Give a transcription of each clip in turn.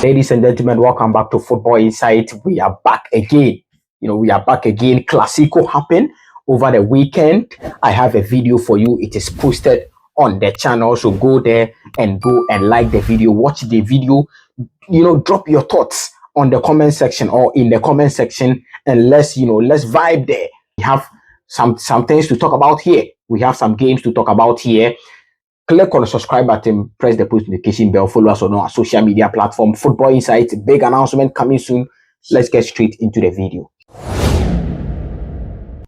Ladies and gentlemen, welcome back to Football Insight. We are back again. We are back again. Clasico happened over the weekend. I have a video for you. It is posted on the channel. So go there and like the video. Watch the video. Drop your thoughts on the comment section or in the comment section, and let's vibe there. We have some things to talk about here. We have some games to talk about here. Click on the subscribe button, press the post notification bell, follow us on our social media platform. Football Insight, big announcement coming soon. Let's get straight into the video.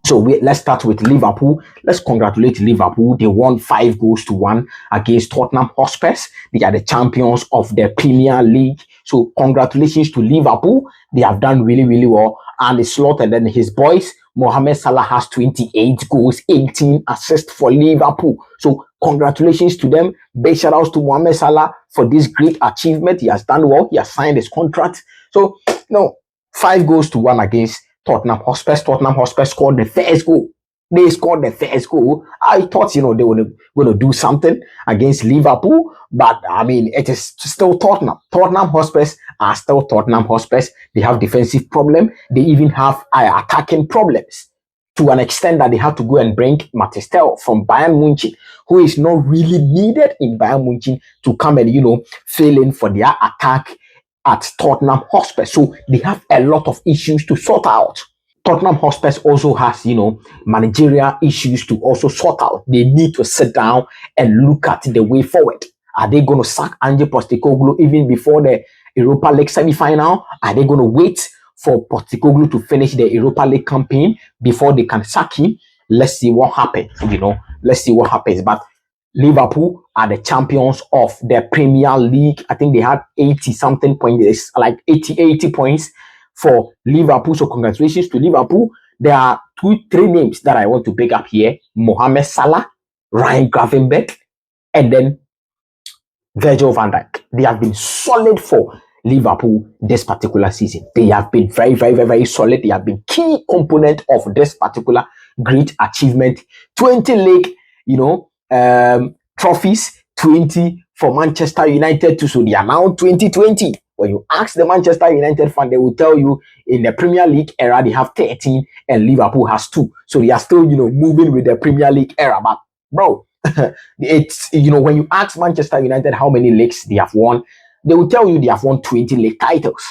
So let's start with Liverpool. Let's congratulate Liverpool. They won 5-1 against Tottenham Hotspur. They are the champions of the Premier League. So congratulations to Liverpool. They have done really, really well. And it's slaughtered. And his boys, Mohamed Salah has 28 goals, 18 assists for Liverpool. So congratulations to them. Big shout outs to Mohamed Salah for this great achievement. He has done well. He has signed his contract. So 5-1 against Tottenham Hotspur. Tottenham Hotspur scored the first goal. They scored the first goal. I thought, they were going to do something against Liverpool, but I mean, it is still Tottenham. Tottenham Hotspurs are still Tottenham Hotspurs. They have defensive problem. They even have attacking problems to an extent that they have to go and bring Matthias from Bayern Munich, who is not really needed in Bayern Munich, to come and, fill in for their attack at Tottenham Hotspur. So they have a lot of issues to sort out. Tottenham Hotspur also has, managerial issues to also sort out. They need to sit down and look at the way forward. Are they going to sack Ange Postecoglou even before the Europa League semi-final? Are they going to wait for Postecoglou to finish the Europa League campaign before they can sack him? Let's see what happens. Let's see what happens. But Liverpool are the champions of the Premier League. I think they had 80-something points, like 80 points for Liverpool. So congratulations to Liverpool. There are three names that I want to pick up here: Mohamed Salah, Ryan Gravenberch, and then Virgil van Dijk. They have been solid for Liverpool this particular season. They have been very, very, very, very solid. They have been key component of this particular great achievement. 20 league, trophies, 20 for Manchester United too. So they are now 2020. When you ask the Manchester United fan, they will tell you in the Premier League era they have 13 and Liverpool has 2. So they are still, moving with the Premier League era. But bro, it's, when you ask Manchester United how many leagues they have won, they will tell you they have won 20 league titles.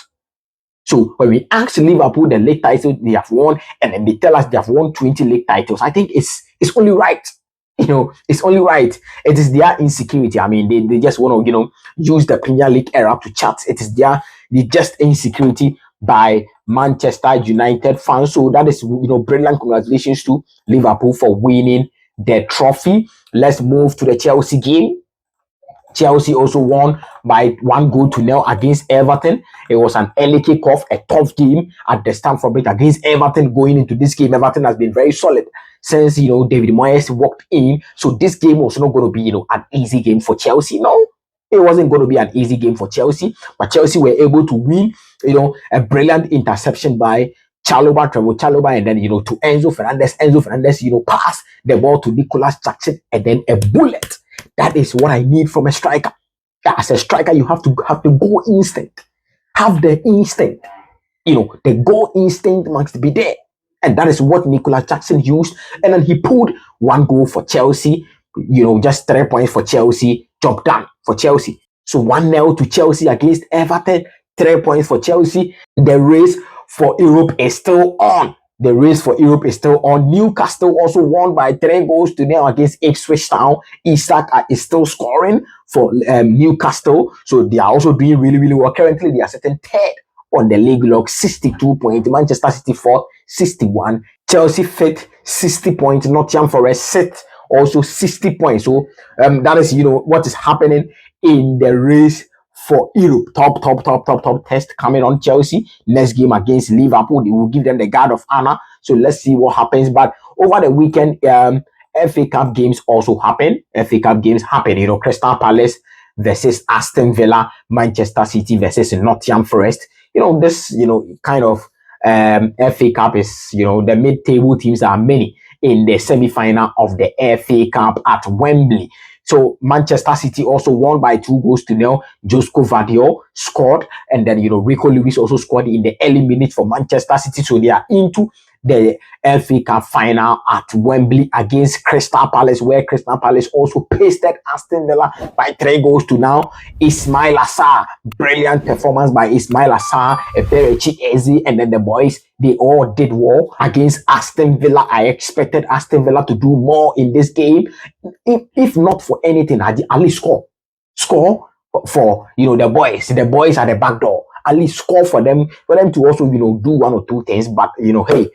So when we ask Liverpool the league titles they have won, and then they tell us they have won 20 league titles, I think it's only right. It's only right. It is their insecurity. I mean, they just want to, use the Premier League era to chat. It is the just insecurity by Manchester United fans. So that is, brilliant. Congratulations to Liverpool for winning the trophy. Let's move to the Chelsea game. Chelsea also won by 1-0 against Everton. It was an early kickoff, a tough game at the Stamford Bridge against Everton. Going into this game, Everton has been very solid since, David Moyes walked in. So this game was not going to be, an easy game for Chelsea. No, it wasn't going to be an easy game for Chelsea. But Chelsea were able to win, a brilliant interception by Trevor Chalobah, and then, to Enzo Fernandez. Enzo Fernandez, passed the ball to Nicolas Jackson, and then a bullet. That is what I need from a striker. As a striker, you have to have the goal instinct. Have the instinct. The goal instinct must be there. And that is what Nicolas Jackson used. And then he pulled 1 goal for Chelsea. Just 3 points for Chelsea. Job done for Chelsea. So 1-0 to Chelsea against Everton. 3 points for Chelsea. The race for Europe is still on. The race for Europe is still on. Newcastle also won by 3-0 against Ipswich Town. Isak is still scoring for Newcastle. So they are also doing really, really well. Currently, they are sitting third on the league log, 62 points. Manchester City fourth, 61. Chelsea fifth, 60 points. Nottingham Forest sixth, also 60 points. So that is, what is happening in the race for Europe. Top test coming on Chelsea. Next game against Liverpool, they will give them the guard of honor. So let's see what happens. But over the weekend, FA Cup games also happen. FA Cup games happen. Crystal Palace versus Aston Villa, Manchester City versus Nottingham Forest. This, kind of FA Cup is, the mid-table teams are many in the semi-final of the FA Cup at Wembley. So Manchester City also won by 2 goals to 0. Josko Vadio scored, and then Rico Lewis also scored in the early minutes for Manchester City. So they are into the FA Cup final at Wembley against Crystal Palace, where Crystal Palace also pasted Aston Villa by 3 goals to 0. Ismail Assar, brilliant performance by Ismail Assar, Eberechi Eze, and then the boys, they all did well against Aston Villa. I expected Aston Villa to do more in this game, if not for anything, at least score for the boys. The boys are the back door. At least score for them to also do one or two things. But hey,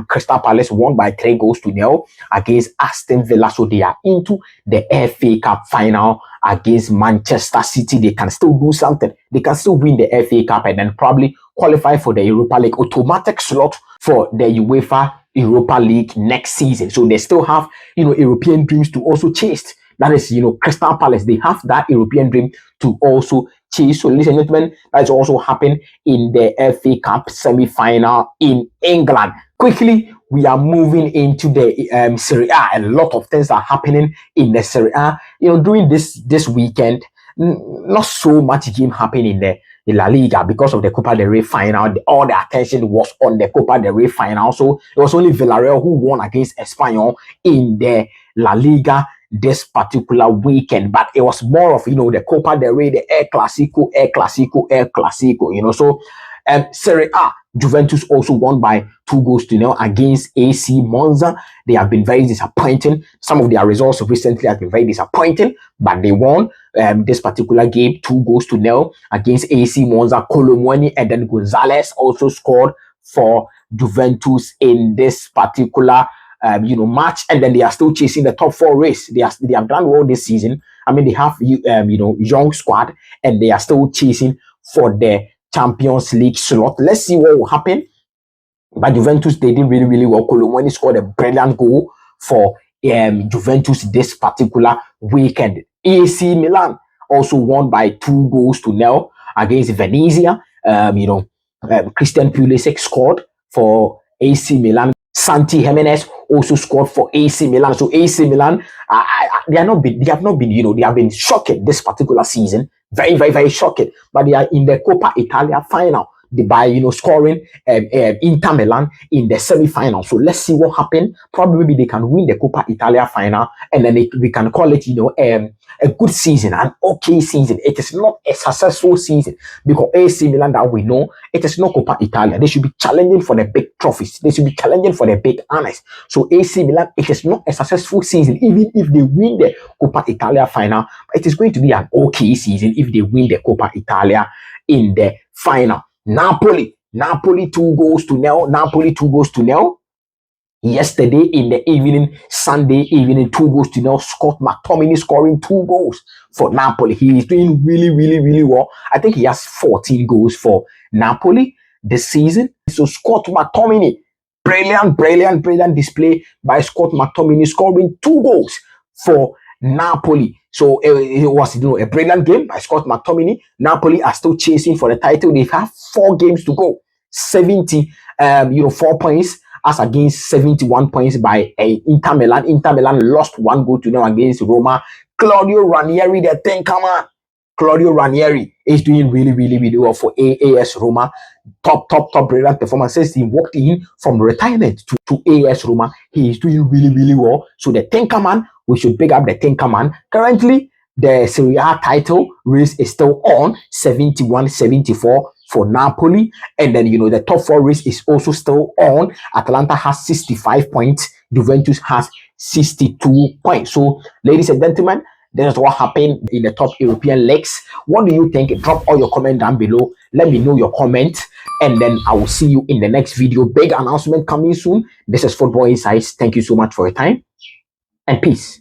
Crystal Palace won by 3 goals to 0 against Aston Villa, so they are into the FA Cup final against Manchester City. They can still do something. They can still win the FA Cup and then probably qualify for the Europa League, automatic slot for the UEFA Europa League next season. So they still have European dreams to also chase. That is Crystal Palace. They have that European dream to also chase. So ladies and gentlemen, that's also happened in the FA Cup semi-final in England. Quickly, we are moving into the Serie A. A lot of things are happening in the Serie A. During this weekend, not so much game happened in the La Liga because of the Copa del Rey final. All the attention was on the Copa del Rey final. So it was only Villarreal who won against Espanyol in the La Liga this particular weekend. But it was more of the Copa del Rey, the El Clasico. So Serie A, Juventus also won by 2 goals to 0 against AC Monza. They have been very disappointing. Some of their results recently have been very disappointing, but they won this particular game 2 goals to 0 against AC Monza. Colomwani and then Gonzalez also scored for Juventus in this particular match, and then they are still chasing the top 4 race. They have done well this season. I mean, they have young squad, and they are still chasing for the Champions League slot. Let's see what will happen. But Juventus, they did really, really well. Colomwani scored a brilliant goal for Juventus this particular weekend. AC Milan also won by 2 goals to 0 against Venezia. Christian Pulisic scored for AC Milan. Santi Jimenez also scored for AC Milan. So AC Milan, they have been shocking this particular season. Very, very, very shocking. But they are in the Coppa Italia final by scoring Inter Milan in the semi-final. So let's see what happens. Probably maybe they can win the Coppa Italia final, and then we can call it a good season, an okay season. It is not a successful season because AC Milan, that we know, it is not Coppa Italia. They should be challenging for the big trophies. They should be challenging for the big honors. So AC Milan, it is not a successful season even if they win the Coppa Italia final. It is going to be an okay season if they win the Coppa Italia in the final. Napoli 2 goals to 0. Napoli 2 goals to 0. Yesterday in the evening, Sunday evening, 2 goals to 0. Scott McTominay scoring 2 goals for Napoli. He is doing really, really, really well. I think he has 14 goals for Napoli this season. So Scott McTominay, brilliant display by Scott McTominay, scoring 2 goals for Napoli. So it was a brilliant game by Scott McTominay. Napoli are still chasing for the title. They have 4 games to go. 4 points as against 71 points by Inter Milan. Inter Milan lost 1 goal to 0 against Roma. Claudio Ranieri, the thinker man. Claudio Ranieri is doing really, really, really well for AS Roma. Top brilliant performance since he walked in from retirement to AS Roma. He is doing really, really well. So the thinker man, we should pick up the thinker man. Currently, the Serie A title race is still on, 71-74 for Napoli. And then, the top 4 race is also still on. Atalanta has 65 points. Juventus has 62 points. So, ladies and gentlemen, this is what happened in the top European leagues. What do you think? Drop all your comment down below. Let me know your comment. And then I will see you in the next video. Big announcement coming soon. This is Football Insights. Thank you so much for your time. And peace.